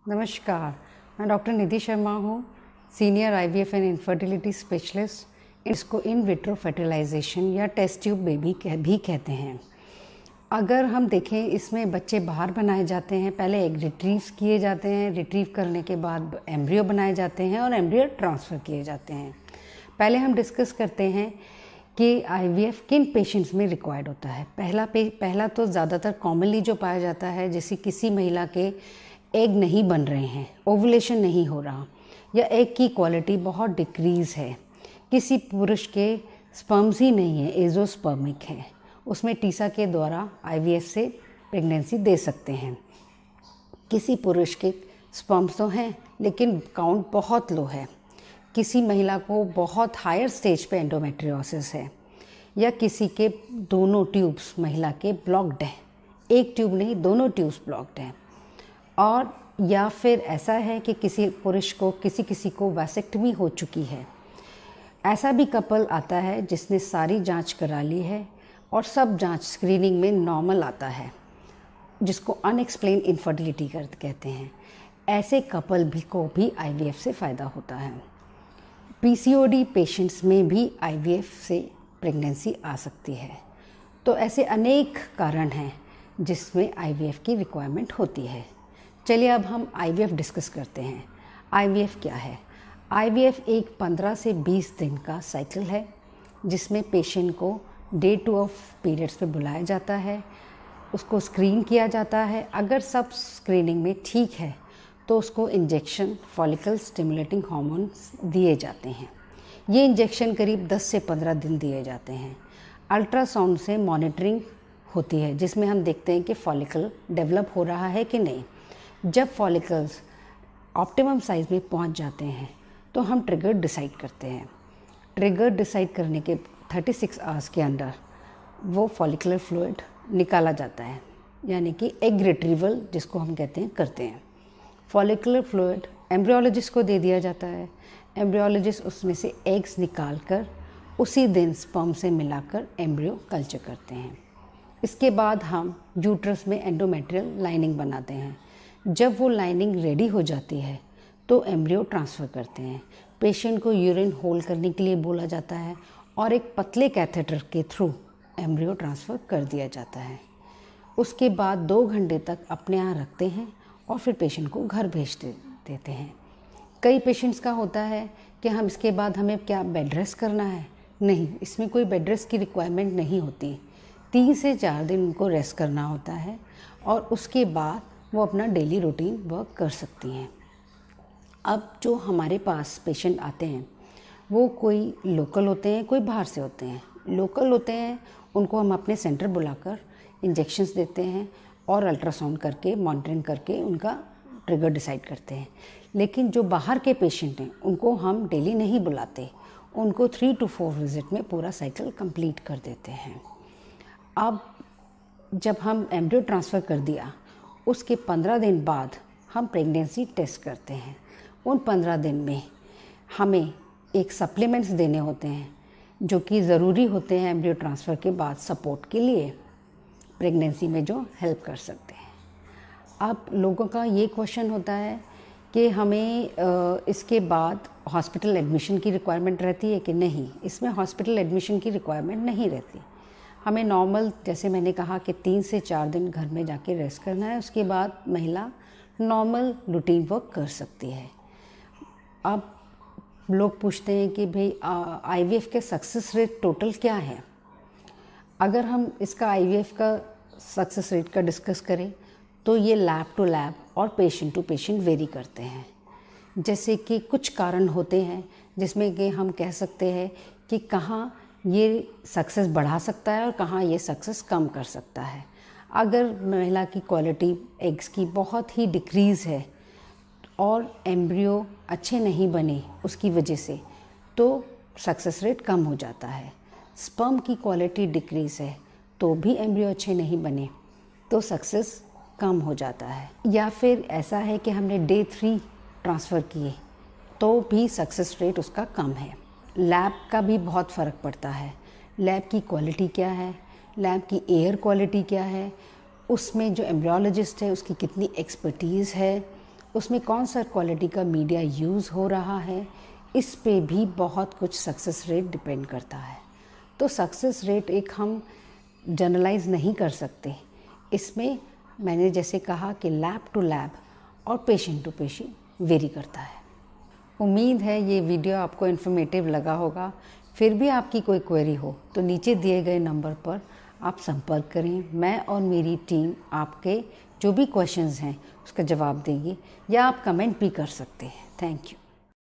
नमस्कार। मैं डॉक्टर निधि शर्मा हूँ, senior IVF and infertility specialist. इसको इन विट्रो फर्टिलाइजेशन या टेस्ट ट्यूब बेबी भी कहते हैं। अगर हम देखें, इसमें बच्चे बाहर बनाए जाते हैं। पहले एग रिट्रीव किए जाते हैं, रिट्रीव करने के बाद एम्ब्रियो बनाए जाते हैं और एम्ब्रियो ट्रांसफ़र किए जाते हैं। पहले हम डिस्कस करते हैं कि आईवीएफ किन पेशेंट्स में रिक्वायर्ड होता है। पहला तो ज़्यादातर कॉमनली जो पाया जाता है, जैसे किसी महिला के एग नहीं बन रहे हैं, ओवुलेशन नहीं हो रहा, या एग की क्वालिटी बहुत डिक्रीज़ है, किसी पुरुष के स्पर्म्स ही नहीं है, एजोस्पर्मिक है, उसमें टीसा के द्वारा आईवीएफ से प्रेगनेंसी दे सकते हैं। किसी पुरुष के स्पर्म्स तो हैं लेकिन काउंट बहुत लो है, किसी महिला को बहुत हायर स्टेज पे एंडोमेट्रियोसिस है, या किसी के दोनों ट्यूब्स महिला के ब्लॉक्ड हैं, एक ट्यूब नहीं दोनों ट्यूब्स ब्लॉक्ड हैं, और या फिर ऐसा है कि किसी पुरुष को किसी को वैसेक्टमी हो चुकी है। ऐसा भी कपल आता है जिसने सारी जांच करा ली है और सब जांच स्क्रीनिंग में नॉर्मल आता है, जिसको अनएक्सप्लेन इनफर्टिलिटी कहते हैं। ऐसे कपल को भी आईवीएफ से फ़ायदा होता है। पीसीओडी पेशेंट्स में भी आईवीएफ से प्रेगनेंसी आ सकती है। तो ऐसे अनेक कारण हैं जिसमें आईवीएफ की रिक्वायरमेंट होती है। चलिए अब हम आईवीएफ डिस्कस करते हैं। आईवीएफ क्या है? आईवीएफ एक 15 से 20 दिन का साइकिल है, जिसमें पेशेंट को डे 2 ऑफ पीरियड्स पे बुलाया जाता है, उसको स्क्रीन किया जाता है। अगर सब स्क्रीनिंग में ठीक है तो उसको इंजेक्शन फॉलिकल स्टिमुलेटिंग हार्मोन्स दिए जाते हैं। ये इंजेक्शन करीब 10 से 15 दिन दिए जाते हैं। अल्ट्रासाउंड से मॉनिटरिंग होती है, जिसमें हम देखते हैं कि फॉलिकल डेवलप हो रहा है कि नहीं। जब फॉलिकल्स ऑप्टिमम साइज़ में पहुंच जाते हैं तो हम ट्रिगर डिसाइड करते हैं। ट्रिगर डिसाइड करने के 36 आवर्स के अंदर वो फॉलिकुलर फ्लूइड निकाला जाता है, यानी कि एग रिट्रीवल जिसको हम कहते हैं करते हैं। फॉलिकुलर फ्लूइड एम्ब्रियोलॉजिस्ट को दे दिया जाता है। एम्ब्रियोलॉजिस्ट उसमें से एग्स निकाल कर उसी दिन स्पर्म से मिलाकर एम्ब्रियो कल्चर करते हैं। इसके बाद हम यूट्रस में एंडोमेट्रियल लाइनिंग बनाते हैं। जब वो लाइनिंग रेडी हो जाती है तो एम्ब्रियो ट्रांसफ़र करते हैं। पेशेंट को यूरिन होल्ड करने के लिए बोला जाता है और एक पतले कैथेटर के थ्रू एम्ब्रियो ट्रांसफ़र कर दिया जाता है। उसके बाद 2 घंटे तक अपने यहाँ रखते हैं और फिर पेशेंट को घर भेज देते हैं। कई पेशेंट्स का होता है कि हम इसके बाद हमें क्या बेड रेस्ट करना है? नहीं, इसमें कोई बेड रेस्ट की रिक्वायरमेंट नहीं होती। 3 से 4 दिन उनको रेस्ट करना होता है और उसके बाद वो अपना डेली रूटीन वर्क कर सकती हैं। अब जो हमारे पास पेशेंट आते हैं वो कोई लोकल होते हैं, कोई बाहर से होते हैं। लोकल होते हैं उनको हम अपने सेंटर बुलाकर इंजेक्शंस देते हैं और अल्ट्रासाउंड करके मॉनिटरिंग करके उनका ट्रिगर डिसाइड करते हैं। लेकिन जो बाहर के पेशेंट हैं उनको हम डेली नहीं बुलाते, उनको 3 to 4 विजिट में पूरा साइकिल कंप्लीट कर देते हैं। अब जब हम एम्ब्रियो ट्रांसफ़र कर दिया, उसके 15 दिन बाद हम प्रेगनेंसी टेस्ट करते हैं। उन 15 दिन में हमें एक सप्लीमेंट्स देने होते हैं जो कि ज़रूरी होते हैं एम्ब्रियो ट्रांसफ़र के बाद सपोर्ट के लिए, प्रेगनेंसी में जो हेल्प कर सकते हैं। अब लोगों का ये क्वेश्चन होता है कि हमें इसके बाद हॉस्पिटल एडमिशन की रिक्वायरमेंट रहती है कि नहीं। इसमें हॉस्पिटल एडमिशन की रिक्वायरमेंट नहीं रहती। हमें नॉर्मल, जैसे मैंने कहा कि 3 से 4 दिन घर में जाके रेस्ट करना है, उसके बाद महिला नॉर्मल रूटीन वर्क कर सकती है। अब लोग पूछते हैं कि भाई आईवीएफ के सक्सेस रेट टोटल क्या है? अगर हम इसका आईवीएफ का सक्सेस रेट का डिस्कस करें तो ये लैब टू लैब और पेशेंट टू पेशेंट वेरी करते हैं। जैसे कि कुछ कारण होते हैं जिसमें कि हम कह सकते हैं कि कहाँ ये सक्सेस बढ़ा सकता है और कहाँ ये सक्सेस कम कर सकता है। अगर महिला की क्वालिटी एग्स की बहुत ही डिक्रीज़ है और एम्ब्रियो अच्छे नहीं बने उसकी वजह से, तो सक्सेस रेट कम हो जाता है। स्पर्म की क्वालिटी डिक्रीज़ है तो भी एम्ब्रियो अच्छे नहीं बने तो सक्सेस कम हो जाता है। या फिर ऐसा है कि हमने डे 3 ट्रांसफ़र किए तो भी सक्सेस रेट उसका कम है। लैब का भी बहुत फ़र्क पड़ता है। लैब की क्वालिटी क्या है, लैब की एयर क्वालिटी क्या है, उसमें जो एम्ब्रियोलॉजिस्ट है उसकी कितनी एक्सपर्टीज़ है उसमें कौन सा क्वालिटी का मीडिया यूज़ हो रहा है, इस पे भी बहुत कुछ सक्सेस रेट डिपेंड करता है। तो सक्सेस रेट एक हम जनरलाइज नहीं कर सकते। इसमें मैंने जैसे कहा कि लैब टू लैब और पेशेंट टू पेशेंट वेरी करता है। उम्मीद है ये वीडियो आपको इन्फॉर्मेटिव लगा होगा। फिर भी आपकी कोई क्वेरी हो तो नीचे दिए गए नंबर पर आप संपर्क करें। मैं और मेरी टीम आपके जो भी क्वेश्चंस हैं उसका जवाब देंगे, या आप कमेंट भी कर सकते हैं। Thank you.